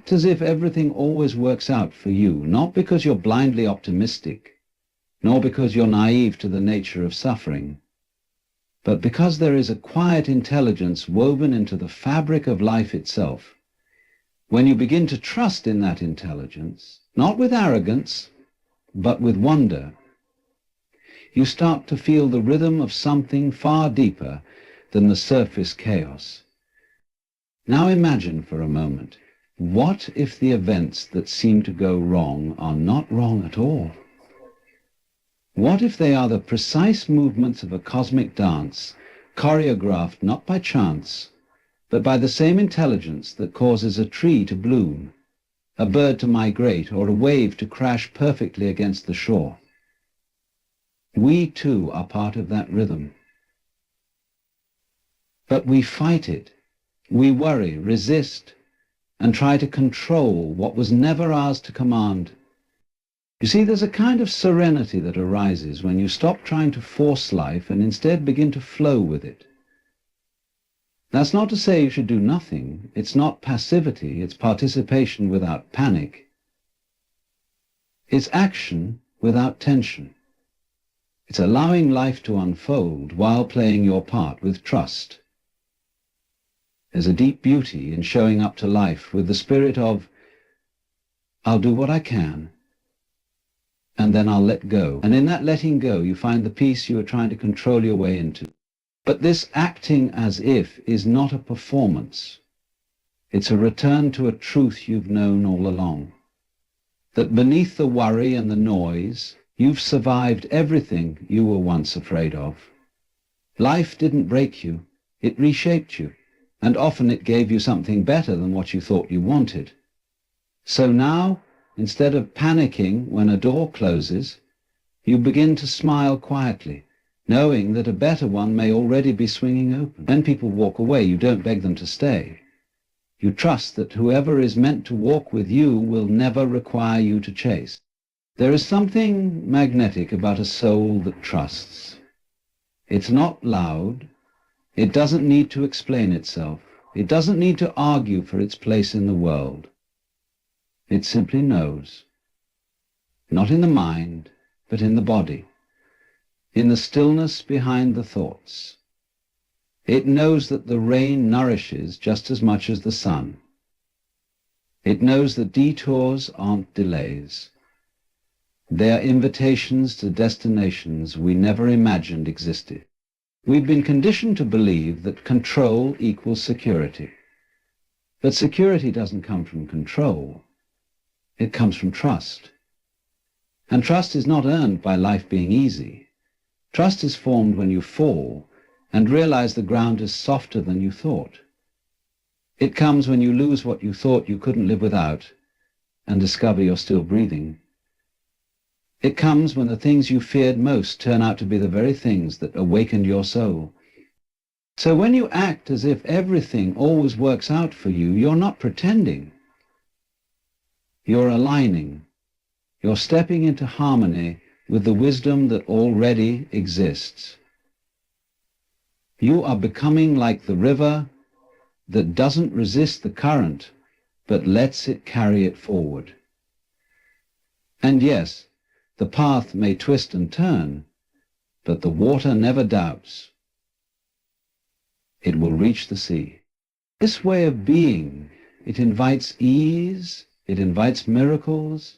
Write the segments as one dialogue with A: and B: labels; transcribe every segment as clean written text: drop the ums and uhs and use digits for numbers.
A: act as if everything always works out for you, not because you're blindly optimistic, nor because you're naive to the nature of suffering, but because there is a quiet intelligence woven into the fabric of life itself. When you begin to trust in that intelligence, not with arrogance, but with wonder, you start to feel the rhythm of something far deeper than the surface chaos. Now imagine for a moment, what if the events that seem to go wrong are not wrong at all? What if they are the precise movements of a cosmic dance, choreographed not by chance, but by the same intelligence that causes a tree to bloom, a bird to migrate, or a wave to crash perfectly against the shore? We too are part of that rhythm. But we fight it. We worry, resist, and try to control what was never ours to command. You see, there's a kind of serenity that arises when you stop trying to force life and instead begin to flow with it. That's not to say you should do nothing. It's not passivity, it's participation without panic. It's action without tension. It's allowing life to unfold while playing your part with trust. There's a deep beauty in showing up to life with the spirit of, I'll do what I can, and then I'll let go. And in that letting go, you find the peace you are trying to control your way into. But this acting as if is not a performance. It's a return to a truth you've known all along. That beneath the worry and the noise, you've survived everything you were once afraid of. Life didn't break you, it reshaped you, and often it gave you something better than what you thought you wanted. So now, instead of panicking when a door closes, you begin to smile quietly, knowing that a better one may already be swinging open. When people walk away, you don't beg them to stay. You trust that whoever is meant to walk with you will never require you to chase. There is something magnetic about a soul that trusts. It's not loud. It doesn't need to explain itself. It doesn't need to argue for its place in the world. It simply knows. Not in the mind, but in the body. In the stillness behind the thoughts. It knows that the rain nourishes just as much as the sun. It knows that detours aren't delays. They are invitations to destinations we never imagined existed. We've been conditioned to believe that control equals security. But security doesn't come from control. It comes from trust. And trust is not earned by life being easy. Trust is formed when you fall and realize the ground is softer than you thought. It comes when you lose what you thought you couldn't live without and discover you're still breathing. It comes when the things you feared most turn out to be the very things that awakened your soul. So when you act as if everything always works out for you, you're not pretending. You're aligning. You're stepping into harmony with the wisdom that already exists. You are becoming like the river that doesn't resist the current, but lets it carry it forward. And yes, the path may twist and turn, but the water never doubts. It will reach the sea. This way of being, it invites ease, it invites miracles,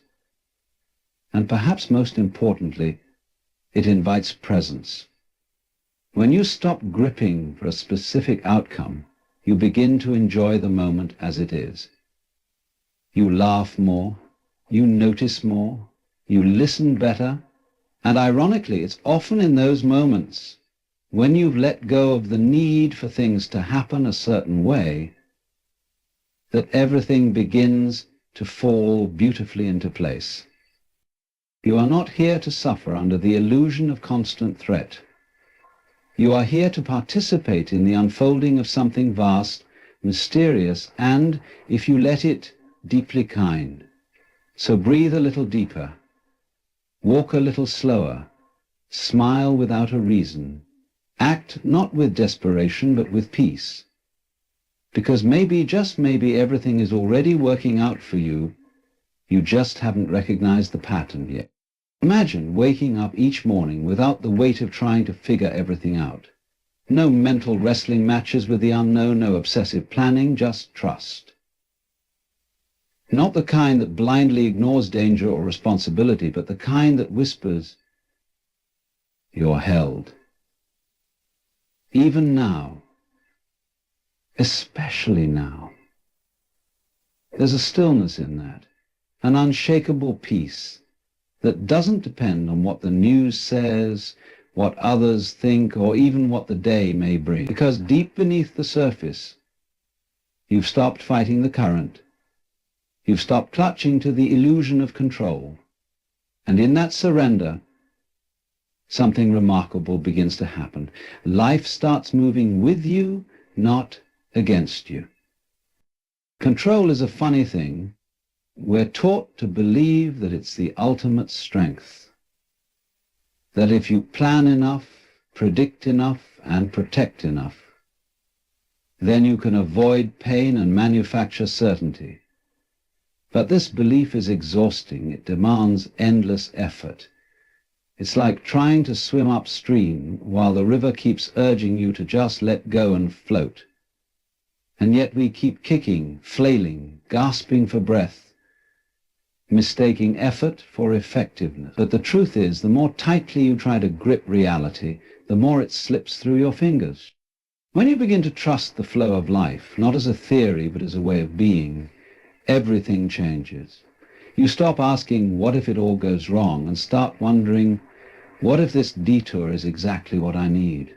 A: and perhaps most importantly, it invites presence. When you stop gripping for a specific outcome, you begin to enjoy the moment as it is. You laugh more, you notice more, you listen better, and ironically, it's often in those moments when you've let go of the need for things to happen a certain way that everything begins to fall beautifully into place. You are not here to suffer under the illusion of constant threat. You are here to participate in the unfolding of something vast, mysterious, and, if you let it, deeply kind. So breathe a little deeper. Walk a little slower, smile without a reason, act not with desperation but with peace. Because maybe, just maybe, everything is already working out for you. You just haven't recognized the pattern yet. Imagine waking up each morning without the weight of trying to figure everything out. No mental wrestling matches with the unknown, no obsessive planning, just trust. Not the kind that blindly ignores danger or responsibility, but the kind that whispers, "You're held." Even now, especially now, there's a stillness in that, an unshakable peace that doesn't depend on what the news says, what others think, or even what the day may bring. Because deep beneath the surface, you've stopped fighting the current. You've stopped clutching to the illusion of control. And in that surrender, something remarkable begins to happen. Life starts moving with you, not against you. Control is a funny thing. We're taught to believe that it's the ultimate strength. That if you plan enough, predict enough, and protect enough, then you can avoid pain and manufacture certainty. But this belief is exhausting. It demands endless effort. It's like trying to swim upstream while the river keeps urging you to just let go and float. And yet we keep kicking, flailing, gasping for breath, mistaking effort for effectiveness. But the truth is, the more tightly you try to grip reality, the more it slips through your fingers. When you begin to trust the flow of life, not as a theory but as a way of being, everything changes. You stop asking, what if it all goes wrong, and start wondering, what if this detour is exactly what I need?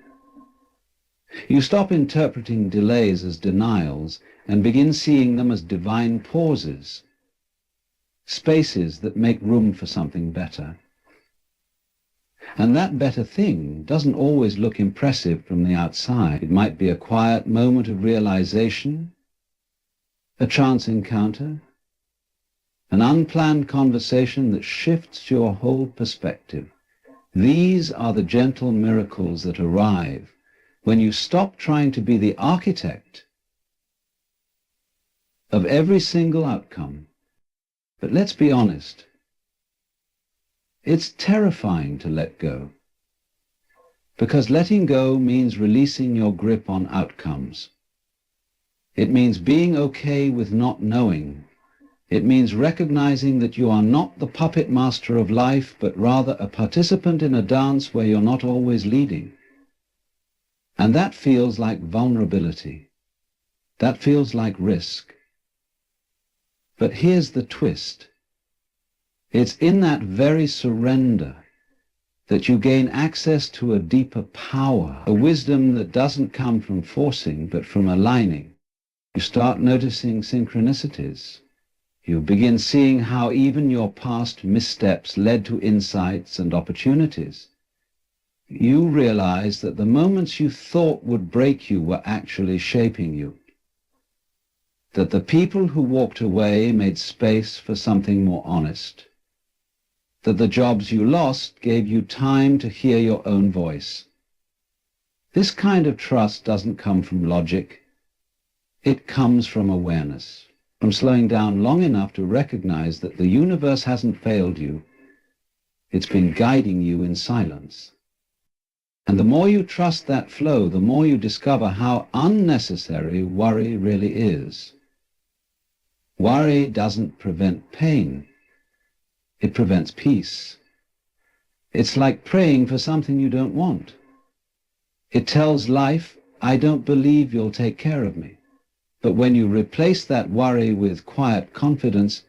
A: You stop interpreting delays as denials and begin seeing them as divine pauses, spaces that make room for something better. And that better thing doesn't always look impressive from the outside. It might be a quiet moment of realization, a chance encounter, an unplanned conversation that shifts your whole perspective. These are the gentle miracles that arrive when you stop trying to be the architect of every single outcome. But let's be honest, it's terrifying to let go, because letting go means releasing your grip on outcomes. It means being okay with not knowing. It means recognizing that you are not the puppet master of life, but rather a participant in a dance where you're not always leading. And that feels like vulnerability. That feels like risk. But here's the twist. It's in that very surrender that you gain access to a deeper power, a wisdom that doesn't come from forcing, but from aligning. You start noticing synchronicities. You begin seeing how even your past missteps led to insights and opportunities. You realize that the moments you thought would break you were actually shaping you. That the people who walked away made space for something more honest. That the jobs you lost gave you time to hear your own voice. This kind of trust doesn't come from logic. It comes from awareness, from slowing down long enough to recognize that the universe hasn't failed you. It's been guiding you in silence. And the more you trust that flow, the more you discover how unnecessary worry really is. Worry doesn't prevent pain. It prevents peace. It's like praying for something you don't want. It tells life, I don't believe you'll take care of me. But when you replace that worry with quiet confidence,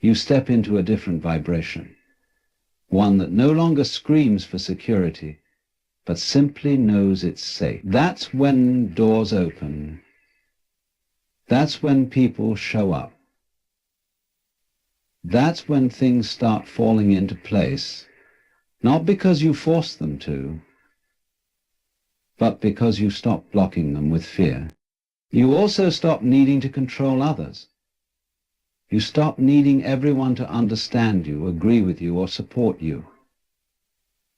A: you step into a different vibration. One that no longer screams for security, but simply knows it's safe. That's when doors open. That's when people show up. That's when things start falling into place, not because you force them to, but because you stop blocking them with fear. You also stop needing to control others. You stop needing everyone to understand you, agree with you, or support you.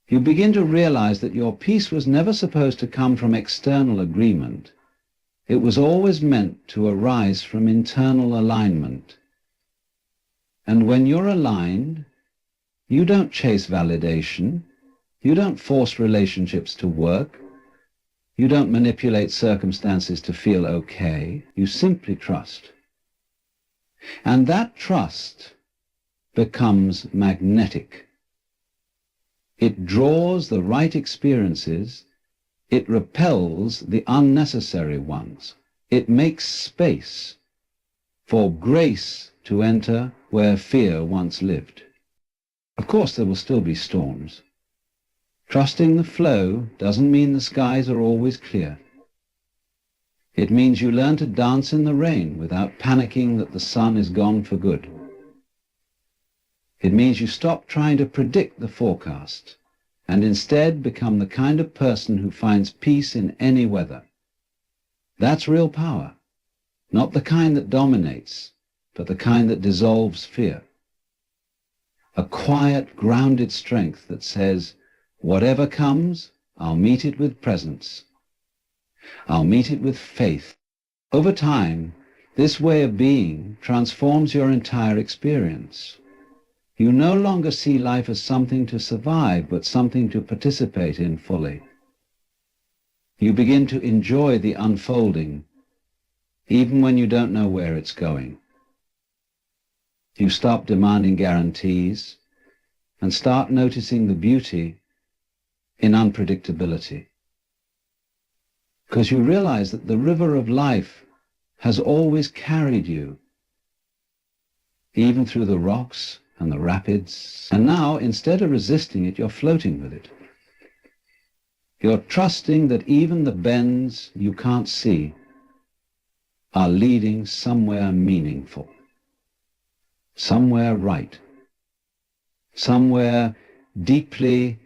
A: You begin to realize that your peace was never supposed to come from external agreement. It was always meant to arise from internal alignment. And when you're aligned, you don't chase validation, you don't force relationships to work, you don't manipulate circumstances to feel okay, you simply trust. And that trust becomes magnetic. It draws the right experiences, it repels the unnecessary ones. It makes space for grace to enter where fear once lived. Of course, there will still be storms. Trusting the flow doesn't mean the skies are always clear. It means you learn to dance in the rain without panicking that the sun is gone for good. It means you stop trying to predict the forecast and instead become the kind of person who finds peace in any weather. That's real power, not the kind that dominates, but the kind that dissolves fear. A quiet, grounded strength that says, whatever comes, I'll meet it with presence. I'll meet it with faith. Over time, this way of being transforms your entire experience. You no longer see life as something to survive, but something to participate in fully. You begin to enjoy the unfolding, even when you don't know where it's going. You stop demanding guarantees and start noticing the beauty in unpredictability. Because you realize that the river of life has always carried you, even through the rocks and the rapids. And now, instead of resisting it, you're floating with it. You're trusting that even the bends you can't see are leading somewhere meaningful, somewhere right, somewhere deeply,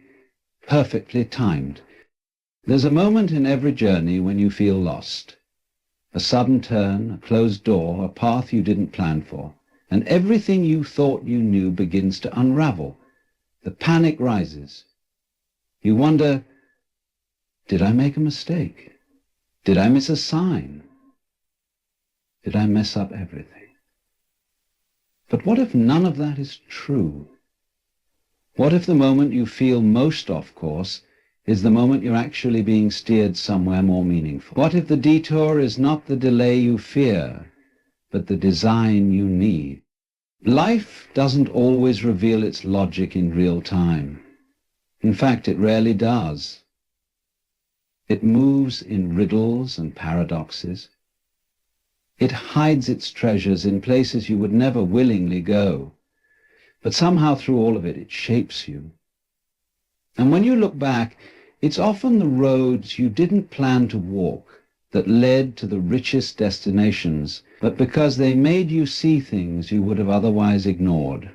A: perfectly timed. There's a moment in every journey when you feel lost. A sudden turn, a closed door, a path you didn't plan for, and everything you thought you knew begins to unravel. The panic rises. You wonder, did I make a mistake? Did I miss a sign? Did I mess up everything? But what if none of that is true? What if the moment you feel most off course is the moment you're actually being steered somewhere more meaningful? What if the detour is not the delay you fear, but the design you need? Life doesn't always reveal its logic in real time. In fact, it rarely does. It moves in riddles and paradoxes. It hides its treasures in places you would never willingly go. But somehow through all of it, it shapes you. And when you look back, it's often the roads you didn't plan to walk that led to the richest destinations, but because they made you see things you would have otherwise ignored.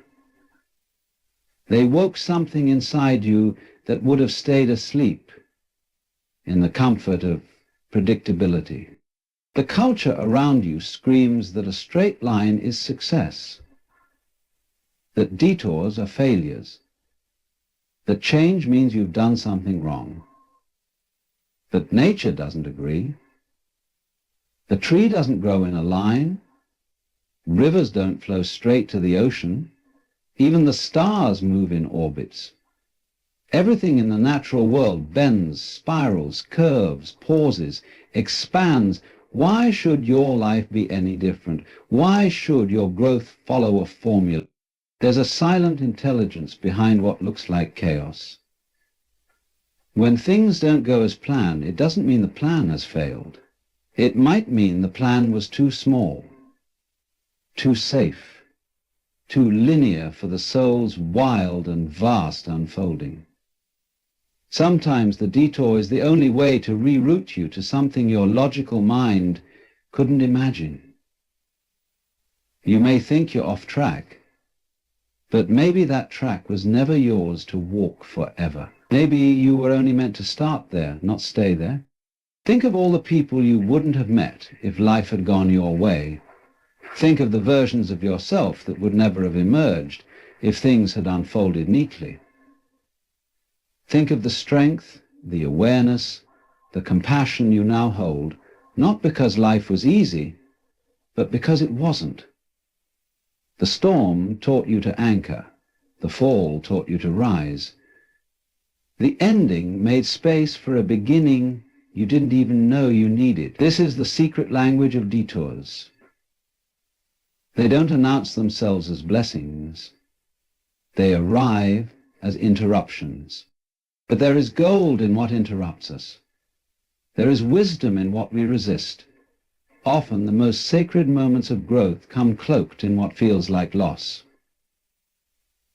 A: They woke something inside you that would have stayed asleep in the comfort of predictability. The culture around you screams that a straight line is success, that detours are failures, that change means you've done something wrong. But nature doesn't agree. The tree doesn't grow in a line. Rivers don't flow straight to the ocean. Even the stars move in orbits. Everything in the natural world bends, spirals, curves, pauses, expands. Why should your life be any different? Why should your growth follow a formula? There's a silent intelligence behind what looks like chaos. When things don't go as planned, it doesn't mean the plan has failed. It might mean the plan was too small, too safe, too linear for the soul's wild and vast unfolding. Sometimes the detour is the only way to reroute you to something your logical mind couldn't imagine. You may think you're off track, but maybe that track was never yours to walk forever. Maybe you were only meant to start there, not stay there. Think of all the people you wouldn't have met if life had gone your way. Think of the versions of yourself that would never have emerged if things had unfolded neatly. Think of the strength, the awareness, the compassion you now hold, not because life was easy, but because it wasn't. The storm taught you to anchor. The fall taught you to rise. The ending made space for a beginning you didn't even know you needed. This is the secret language of detours. They don't announce themselves as blessings. They arrive as interruptions. But there is gold in what interrupts us. There is wisdom in what we resist. Often the most sacred moments of growth come cloaked in what feels like loss.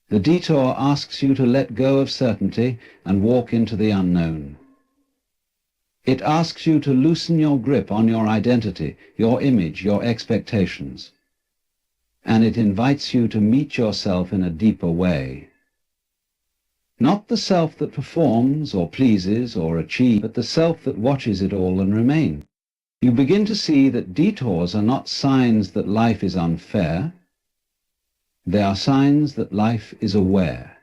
A: The detour asks you to let go of certainty and walk into the unknown. It asks you to loosen your grip on your identity, your image, your expectations. And it invites you to meet yourself in a deeper way. Not the self that performs or pleases or achieves, but the self that watches it all and remains. You begin to see that detours are not signs that life is unfair. They are signs that life is aware,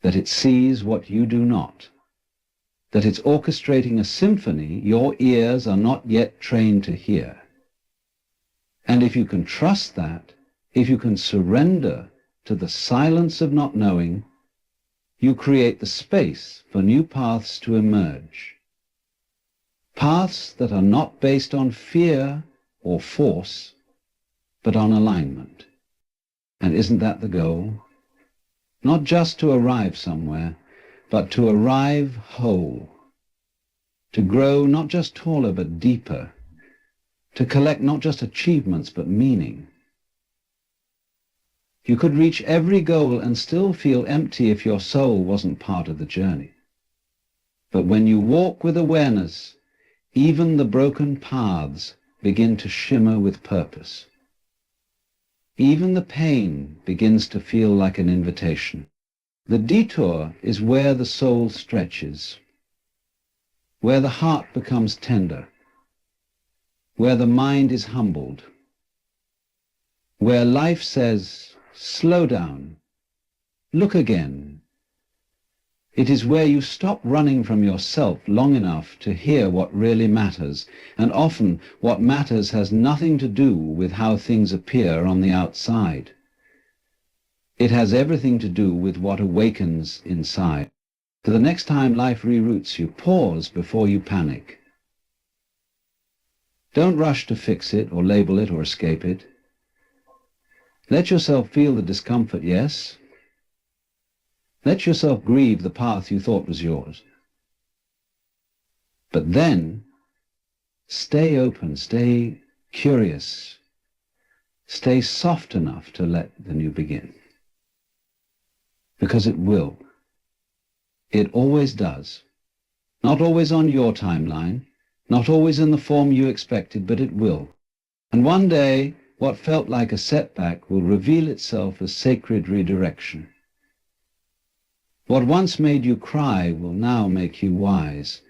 A: that it sees what you do not, that it's orchestrating a symphony your ears are not yet trained to hear. And if you can trust that, if you can surrender to the silence of not knowing, you create the space for new paths to emerge. Paths that are not based on fear or force, but on alignment. And isn't that the goal? Not just to arrive somewhere, but to arrive whole. To grow not just taller but deeper. To collect not just achievements but meaning. You could reach every goal and still feel empty if your soul wasn't part of the journey. But when you walk with awareness, even the broken paths begin to shimmer with purpose. Even the pain begins to feel like an invitation. The detour is where the soul stretches, where the heart becomes tender, where the mind is humbled, where life says, slow down, look again. It is where you stop running from yourself long enough to hear what really matters, and often what matters has nothing to do with how things appear on the outside. It has everything to do with what awakens inside. So the next time life reroutes you, pause before you panic. Don't rush to fix it or label it or escape it. Let yourself feel the discomfort, yes. Let yourself grieve the path you thought was yours. But then, stay open, stay curious, stay soft enough to let the new begin. Because it will. It always does. Not always on your timeline, not always in the form you expected, but it will. And one day, what felt like a setback will reveal itself as sacred redirection. What once made you cry will now make you wise.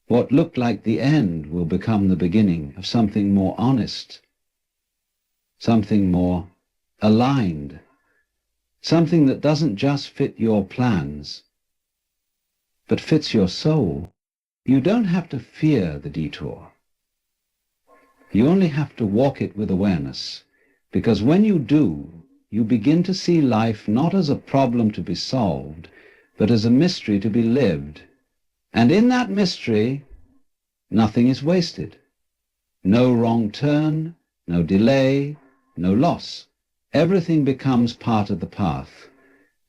A: What looked like the end will become the beginning of something more honest, something more aligned, something that doesn't just fit your plans, but fits your soul. You don't have to fear the detour. You only have to walk it with awareness, because when you do, you begin to see life not as a problem to be solved, but as a mystery to be lived. And in that mystery, nothing is wasted. No wrong turn, no delay, no loss. Everything becomes part of the path.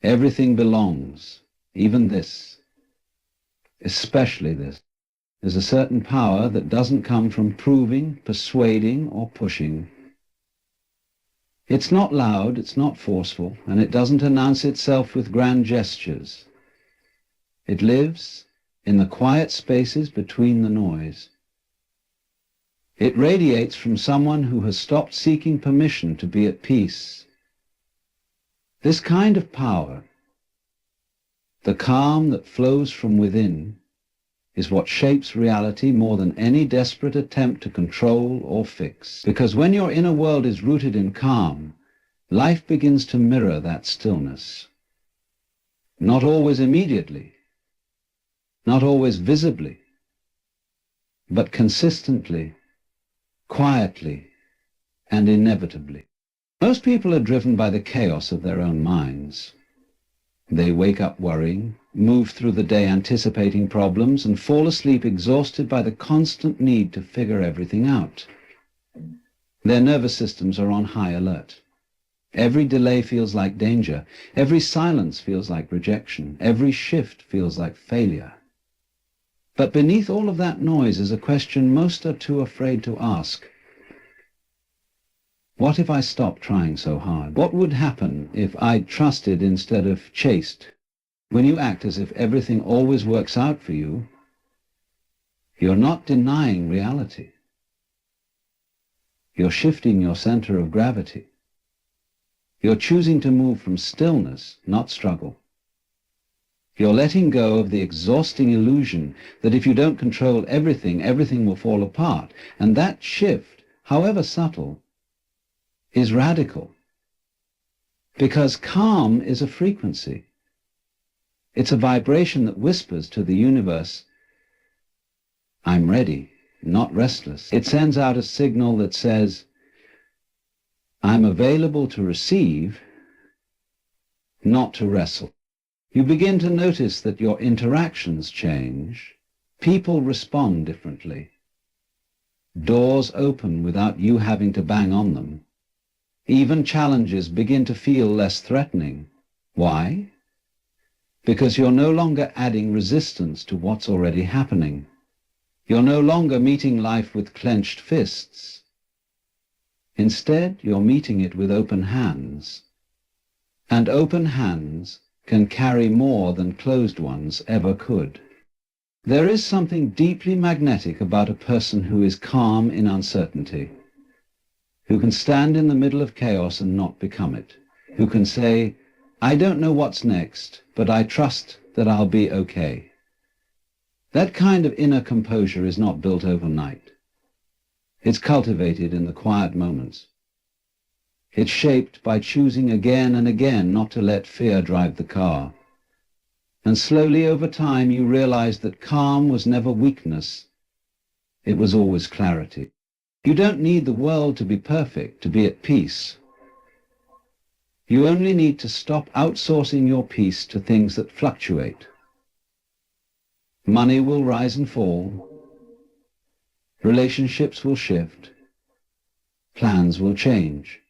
A: Everything belongs, even this, especially this. There's a certain power that doesn't come from proving, persuading, or pushing. It's not loud, it's not forceful, and it doesn't announce itself with grand gestures. It lives in the quiet spaces between the noise. It radiates from someone who has stopped seeking permission to be at peace. This kind of power, the calm that flows from within, is what shapes reality more than any desperate attempt to control or fix. Because when your inner world is rooted in calm, life begins to mirror that stillness. Not always immediately, not always visibly, but consistently, quietly, and inevitably. Most people are driven by the chaos of their own minds. They wake up worrying, move through the day anticipating problems, and fall asleep exhausted by the constant need to figure everything out. Their nervous systems are on high alert. Every delay feels like danger. Every silence feels like rejection. Every shift feels like failure. But beneath all of that noise is a question most are too afraid to ask. What if I stopped trying so hard? What would happen if I trusted instead of chased? When you act as if everything always works out for you, you're not denying reality. You're shifting your center of gravity. You're choosing to move from stillness, not struggle. You're letting go of the exhausting illusion that if you don't control everything, everything will fall apart. And that shift, however subtle, is radical. Because calm is a frequency. It's a vibration that whispers to the universe, I'm ready, not restless. It sends out a signal that says, I'm available to receive, not to wrestle. You begin to notice that your interactions change. People respond differently. Doors open without you having to bang on them. Even challenges begin to feel less threatening. Why? Because you're no longer adding resistance to what's already happening. You're no longer meeting life with clenched fists. Instead, you're meeting it with open hands. And open hands can carry more than closed ones ever could. There is something deeply magnetic about a person who is calm in uncertainty, who can stand in the middle of chaos and not become it, who can say, I don't know what's next, but I trust that I'll be okay. That kind of inner composure is not built overnight. It's cultivated in the quiet moments. It's shaped by choosing again and again not to let fear drive the car. And slowly over time you realize that calm was never weakness. It was always clarity. You don't need the world to be perfect to be at peace. You only need to stop outsourcing your peace to things that fluctuate. Money will rise and fall. Relationships will shift. Plans will change.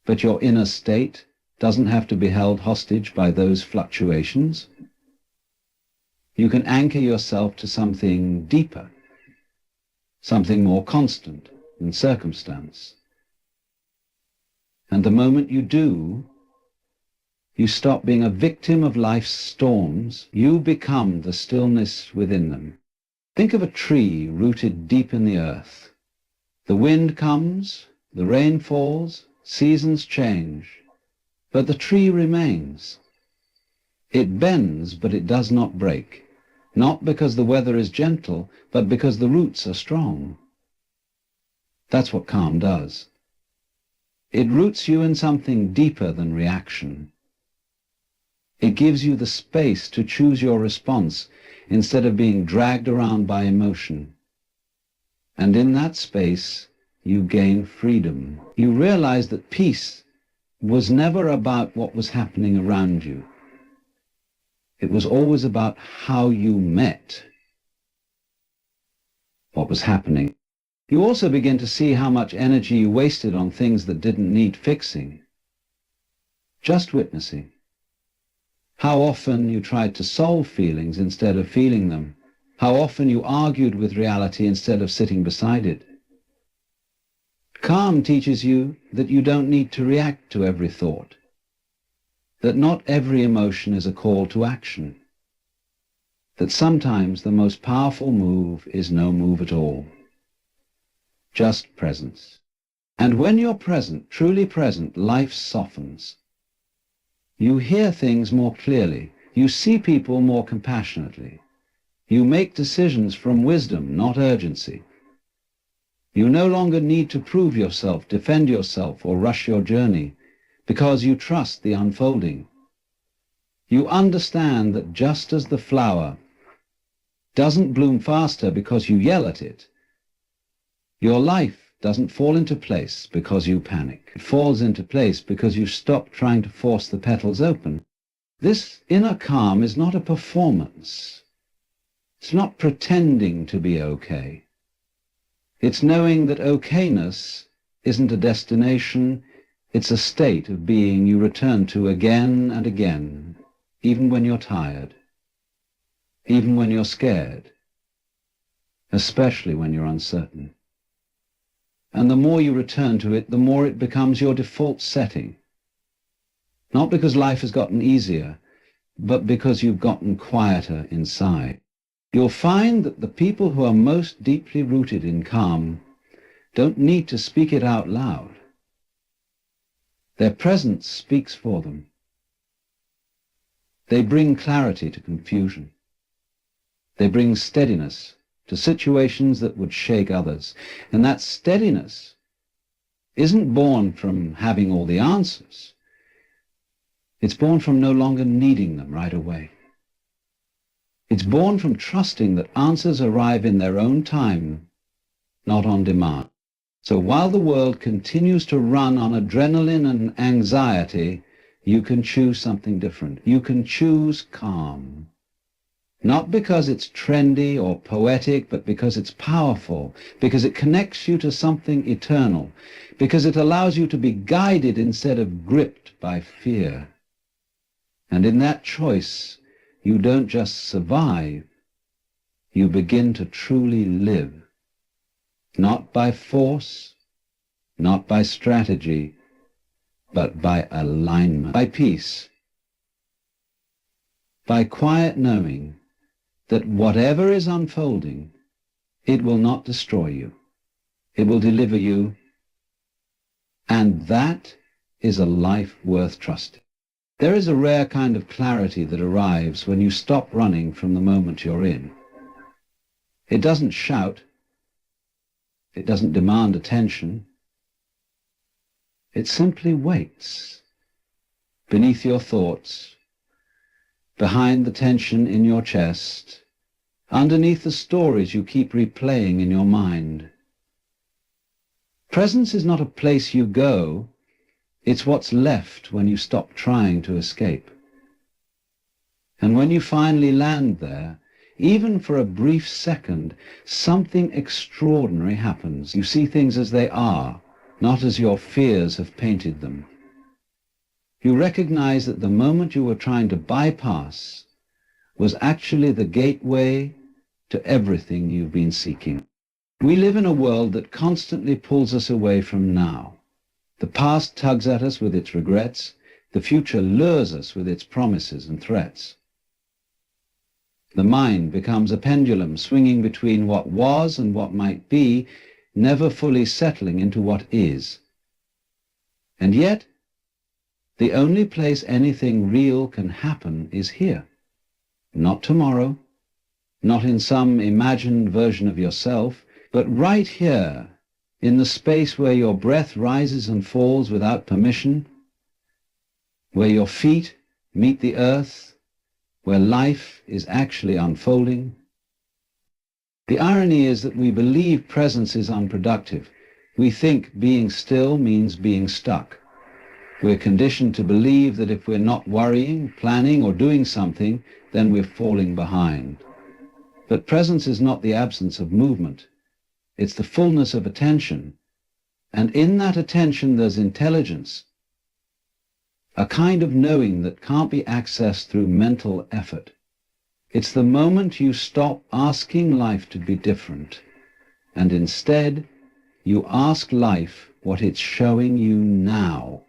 A: But your inner state doesn't have to be held hostage by those fluctuations. You can anchor yourself to something deeper, something more constant than circumstance. And the moment you do, you stop being a victim of life's storms. You become the stillness within them. Think of a tree rooted deep in the earth. The wind comes, the rain falls, seasons change, but the tree remains. It bends, but it does not break, not because the weather is gentle, but because the roots are strong. That's what calm does. It roots you in something deeper than reaction. It gives you the space to choose your response instead of being dragged around by emotion. And in that space, you gain freedom. You realize that peace was never about what was happening around you. It was always about how you met what was happening. You also begin to see how much energy you wasted on things that didn't need fixing. Just witnessing. How often you tried to solve feelings instead of feeling them. How often you argued with reality instead of sitting beside it. Calm teaches you that you don't need to react to every thought, that not every emotion is a call to action, that sometimes the most powerful move is no move at all, just presence. And when you're present, truly present, life softens. You hear things more clearly, you see people more compassionately, you make decisions from wisdom, not urgency. You no longer need to prove yourself, defend yourself, or rush your journey, because you trust the unfolding. You understand that just as the flower doesn't bloom faster because you yell at it. Your life doesn't fall into place because you panic. It falls into place because you stop trying to force the petals open. This inner calm is not a performance. It's not pretending to be okay. It's knowing that okayness isn't a destination, it's a state of being you return to again and again, even when you're tired, even when you're scared, especially when you're uncertain. And the more you return to it, the more it becomes your default setting. Not because life has gotten easier, but because you've gotten quieter inside. You'll find that the people who are most deeply rooted in calm don't need to speak it out loud. Their presence speaks for them. They bring clarity to confusion. They bring steadiness to situations that would shake others. And that steadiness isn't born from having all the answers. It's born from no longer needing them right away. It's born from trusting that answers arrive in their own time, not on demand. So while the world continues to run on adrenaline and anxiety, you can choose something different. You can choose calm. Not because it's trendy or poetic, but because it's powerful, because it connects you to something eternal, because it allows you to be guided instead of gripped by fear. And in that choice, you don't just survive, you begin to truly live. Not by force, not by strategy, but by alignment, by peace, by quiet knowing that whatever is unfolding, it will not destroy you. It will deliver you, and that is a life worth trusting. There is a rare kind of clarity that arrives when you stop running from the moment you're in. It doesn't shout. It doesn't demand attention. It simply waits beneath your thoughts, behind the tension in your chest, underneath the stories you keep replaying in your mind. Presence is not a place you go. It's what's left when you stop trying to escape. And when you finally land there, even for a brief second, something extraordinary happens. You see things as they are, not as your fears have painted them. You recognize that the moment you were trying to bypass was actually the gateway to everything you've been seeking. We live in a world that constantly pulls us away from now. The past tugs at us with its regrets. The future lures us with its promises and threats. The mind becomes a pendulum swinging between what was and what might be, never fully settling into what is. And yet, the only place anything real can happen is here. Not tomorrow, not in some imagined version of yourself, but right here, in the space where your breath rises and falls without permission, where your feet meet the earth, where life is actually unfolding. The irony is that we believe presence is unproductive. We think being still means being stuck. We're conditioned to believe that if we're not worrying, planning, or doing something, then we're falling behind. But presence is not the absence of movement. It's the fullness of attention. And in that attention there's intelligence, a kind of knowing that can't be accessed through mental effort. It's the moment you stop asking life to be different, and instead you ask life what it's showing you now.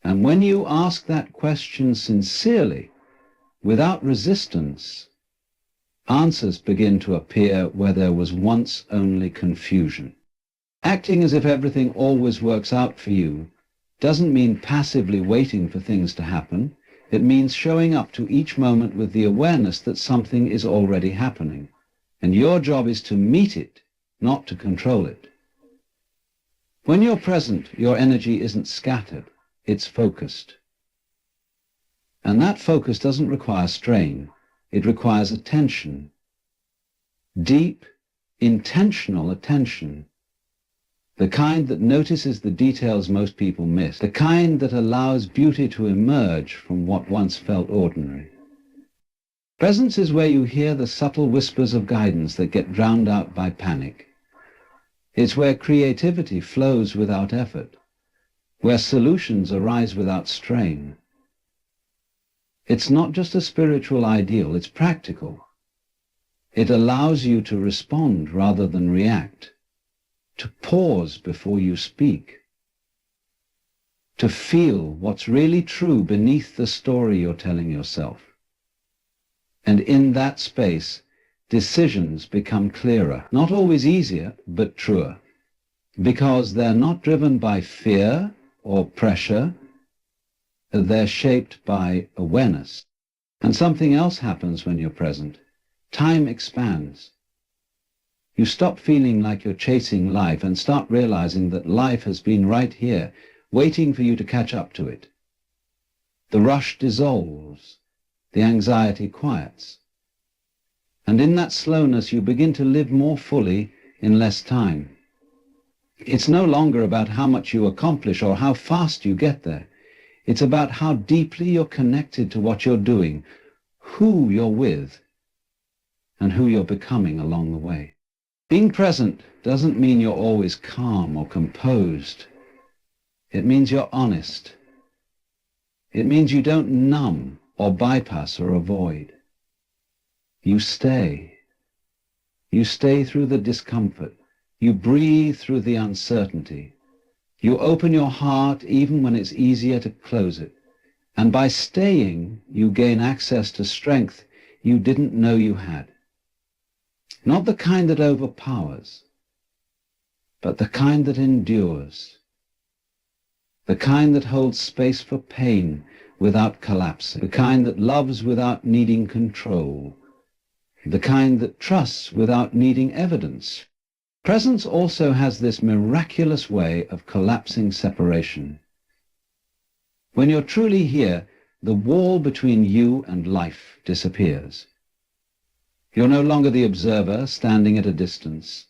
A: And when you ask that question sincerely, without resistance, answers begin to appear where there was once only confusion. Acting as if everything always works out for you doesn't mean passively waiting for things to happen. It means showing up to each moment with the awareness that something is already happening. And your job is to meet it, not to control it. When you're present, your energy isn't scattered, it's focused. And that focus doesn't require strain. It requires attention. Deep, intentional attention. The kind that notices the details most people miss. The kind that allows beauty to emerge from what once felt ordinary. Presence is where you hear the subtle whispers of guidance that get drowned out by panic. It's where creativity flows without effort, where solutions arise without strain. It's not just a spiritual ideal, it's practical. It allows you to respond rather than react, to pause before you speak, to feel what's really true beneath the story you're telling yourself. And in that space, decisions become clearer, not always easier, but truer, because they're not driven by fear or pressure, they're shaped by awareness. And something else happens when you're present. Time expands. You stop feeling like you're chasing life and start realizing that life has been right here, waiting for you to catch up to it. The rush dissolves, the anxiety quiets. And in that slowness you begin to live more fully in less time. It's no longer about how much you accomplish or how fast you get there. It's about how deeply you're connected to what you're doing, who you're with, and who you're becoming along the way. Being present doesn't mean you're always calm or composed. It means you're honest. It means you don't numb or bypass or avoid. You stay. You stay through the discomfort. You breathe through the uncertainty. You open your heart even when it's easier to close it. And by staying, you gain access to strength you didn't know you had. Not the kind that overpowers, but the kind that endures. The kind that holds space for pain without collapsing. The kind that loves without needing control. The kind that trusts without needing evidence. Presence also has this miraculous way of collapsing separation. When you're truly here, the wall between you and life disappears. You're no longer the observer standing at a distance.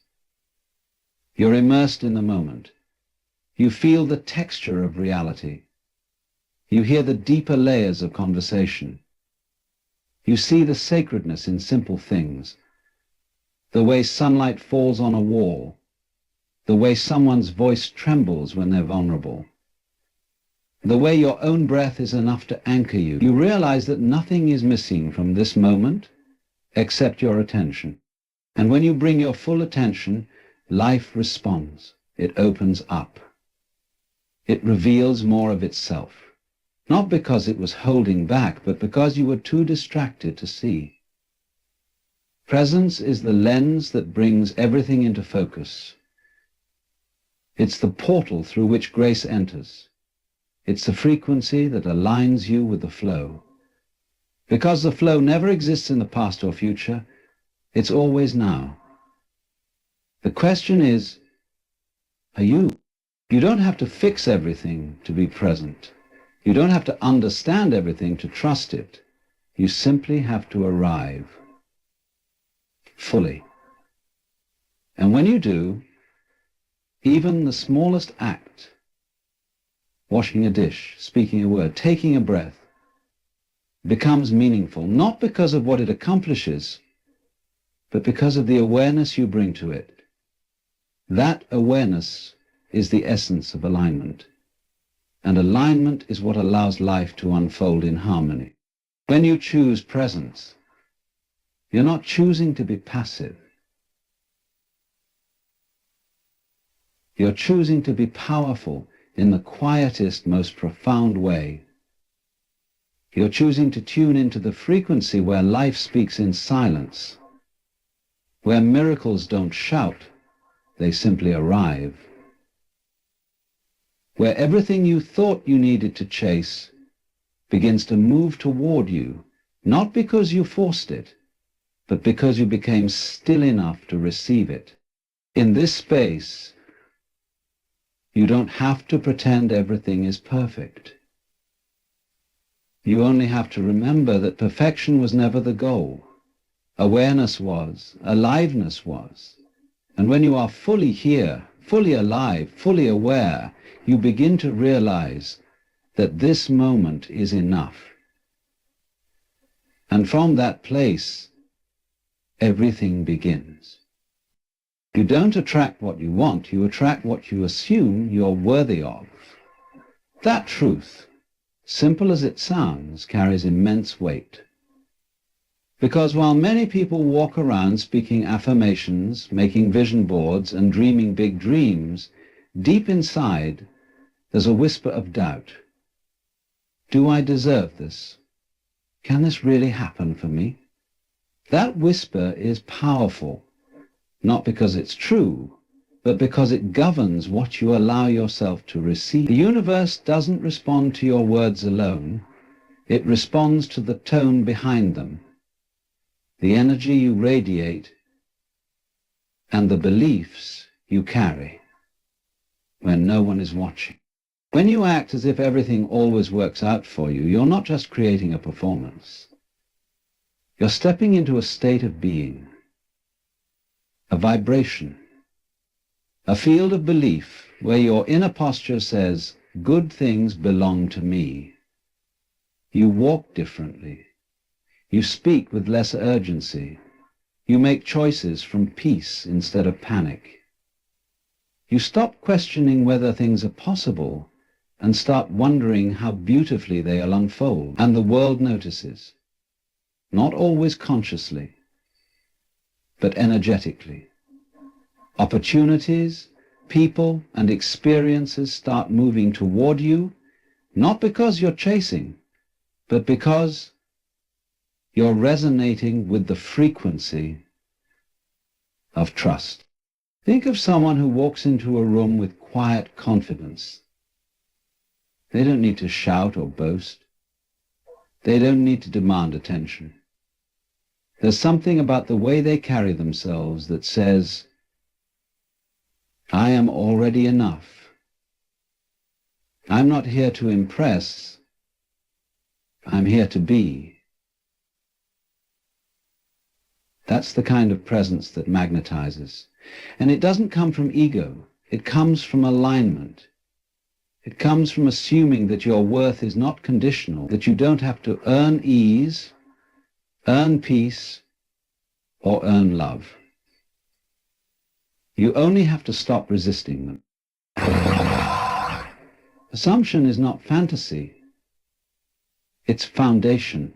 A: You're immersed in the moment. You feel the texture of reality. You hear the deeper layers of conversation. You see the sacredness in simple things. The way sunlight falls on a wall. The way someone's voice trembles when they're vulnerable. The way your own breath is enough to anchor you. You realize that nothing is missing from this moment except your attention. And when you bring your full attention, life responds. It opens up. It reveals more of itself. Not because it was holding back, but because you were too distracted to see. Presence is the lens that brings everything into focus. It's the portal through which grace enters. It's the frequency that aligns you with the flow. Because the flow never exists in the past or future, it's always now. The question is, are you? You don't have to fix everything to be present. You don't have to understand everything to trust it. You simply have to arrive fully. And when you do, even the smallest act, washing a dish, speaking a word, taking a breath, becomes meaningful, not because of what it accomplishes, but because of the awareness you bring to it. That awareness is the essence of alignment. And alignment is what allows life to unfold in harmony. When you choose presence, you're not choosing to be passive. You're choosing to be powerful in the quietest, most profound way. You're choosing to tune into the frequency where life speaks in silence, where miracles don't shout, they simply arrive, where everything you thought you needed to chase begins to move toward you, not because you forced it, but because you became still enough to receive it. In this space, you don't have to pretend everything is perfect. You only have to remember that perfection was never the goal. Awareness was, aliveness was. And when you are fully here, fully alive, fully aware, you begin to realize that this moment is enough. And from that place, everything begins. You don't attract what you want, you attract what you assume you're worthy of. That truth, simple as it sounds, carries immense weight. Because while many people walk around speaking affirmations, making vision boards, and dreaming big dreams, deep inside, there's a whisper of doubt. Do I deserve this? Can this really happen for me? That whisper is powerful, not because it's true, but because it governs what you allow yourself to receive. The universe doesn't respond to your words alone. It responds to the tone behind them, the energy you radiate, and the beliefs you carry when no one is watching. When you act as if everything always works out for you, you're not just creating a performance. You're stepping into a state of being, a vibration, a field of belief where your inner posture says, good things belong to me. You walk differently. You speak with less urgency. You make choices from peace instead of panic. You stop questioning whether things are possible and start wondering how beautifully they'll unfold. And the world notices, not always consciously, but energetically. Opportunities, people, and experiences start moving toward you, not because you're chasing, but because you're resonating with the frequency of trust. Think of someone who walks into a room with quiet confidence. They don't need to shout or boast. They don't need to demand attention. There's something about the way they carry themselves that says, I am already enough. I'm not here to impress. I'm here to be. That's the kind of presence that magnetizes. And it doesn't come from ego. It comes from alignment. It comes from assuming that your worth is not conditional, that you don't have to earn ease, earn peace, or earn love. You only have to stop resisting them. Assumption is not fantasy. It's foundation.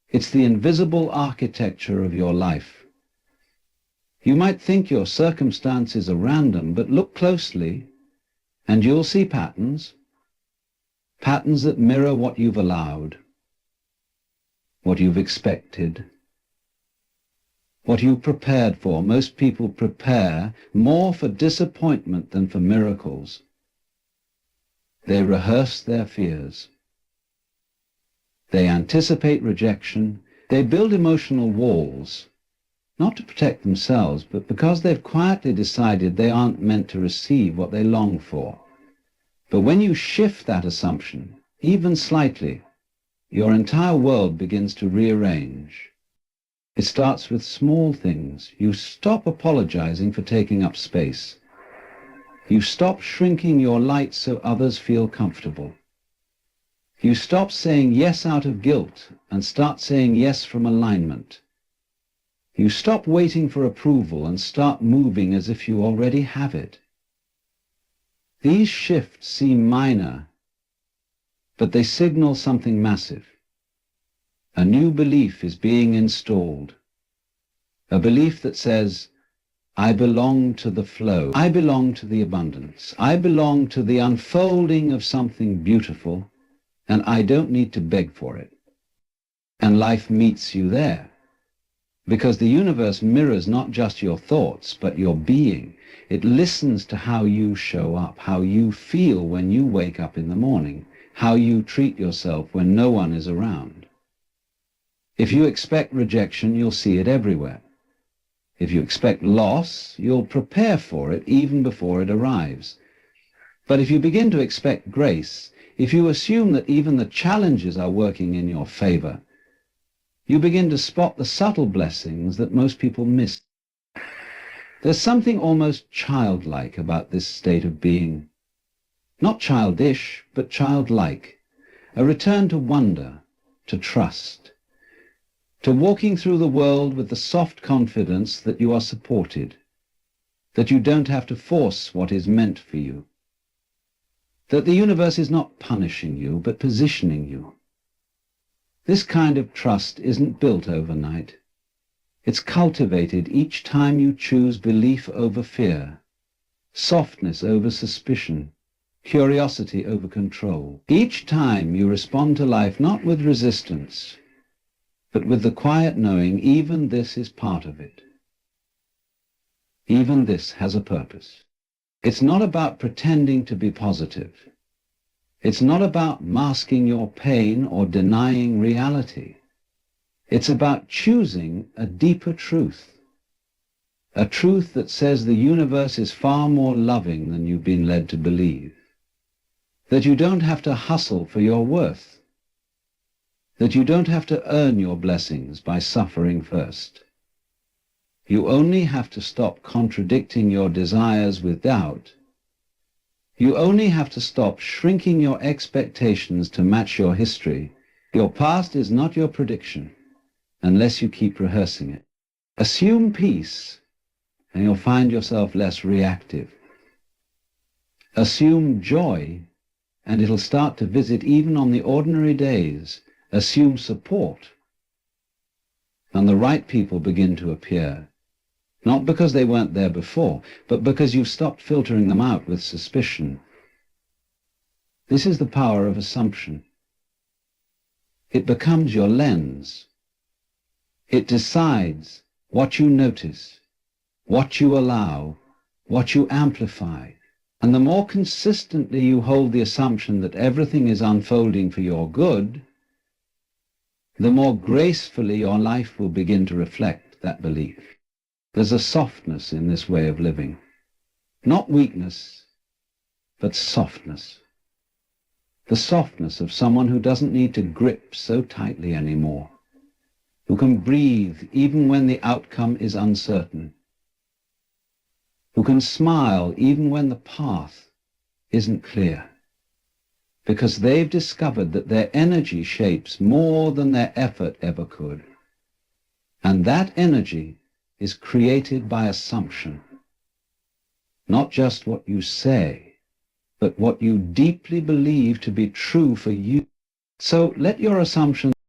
A: It's the invisible architecture of your life. You might think your circumstances are random, but look closely and you'll see patterns, patterns that mirror what you've allowed, what you've expected, what you prepared for. Most people prepare more for disappointment than for miracles. They rehearse their fears. They anticipate rejection. They build emotional walls, not to protect themselves, but because they've quietly decided they aren't meant to receive what they long for. But when you shift that assumption, even slightly, your entire world begins to rearrange. It starts with small things. You stop apologizing for taking up space. You stop shrinking your light so others feel comfortable. You stop saying yes out of guilt and start saying yes from alignment. You stop waiting for approval and start moving as if you already have it. These shifts seem minor, but they signal something massive. A new belief is being installed. A belief that says, I belong to the flow. I belong to the abundance. I belong to the unfolding of something beautiful, and I don't need to beg for it. And life meets you there. Because the universe mirrors not just your thoughts, but your being. It listens to how you show up, how you feel when you wake up in the morning, how you treat yourself when no one is around. If you expect rejection, you'll see it everywhere. If you expect loss, you'll prepare for it even before it arrives. But if you begin to expect grace, if you assume that even the challenges are working in your favor, you begin to spot the subtle blessings that most people miss. There's something almost childlike about this state of being. Not childish, but childlike. A return to wonder, to trust, to walking through the world with the soft confidence that you are supported, that you don't have to force what is meant for you, that the universe is not punishing you, but positioning you. This kind of trust isn't built overnight. It's cultivated each time you choose belief over fear, softness over suspicion, curiosity over control. Each time you respond to life not with resistance, but with the quiet knowing even this is part of it. Even this has a purpose. It's not about pretending to be positive. It's not about masking your pain or denying reality. It's about choosing a deeper truth, a truth that says the universe is far more loving than you've been led to believe, that you don't have to hustle for your worth, that you don't have to earn your blessings by suffering first. You only have to stop contradicting your desires with doubt. You only have to stop shrinking your expectations to match your history. Your past is not your prediction, unless you keep rehearsing it. Assume peace, and you'll find yourself less reactive. Assume joy, and it'll start to visit even on the ordinary days. Assume support, and the right people begin to appear, not because they weren't there before, but because you've stopped filtering them out with suspicion. This is the power of assumption. It becomes your lens. It decides what you notice, what you allow, what you amplify. And the more consistently you hold the assumption that everything is unfolding for your good, the more gracefully your life will begin to reflect that belief. There's a softness in this way of living. Not weakness, but softness. The softness of someone who doesn't need to grip so tightly anymore, who can breathe even when the outcome is uncertain, who can smile even when the path isn't clear, because they've discovered that their energy shapes more than their effort ever could. And that energy is created by assumption. Not just what you say, but what you deeply believe to be true for you. So let your assumptions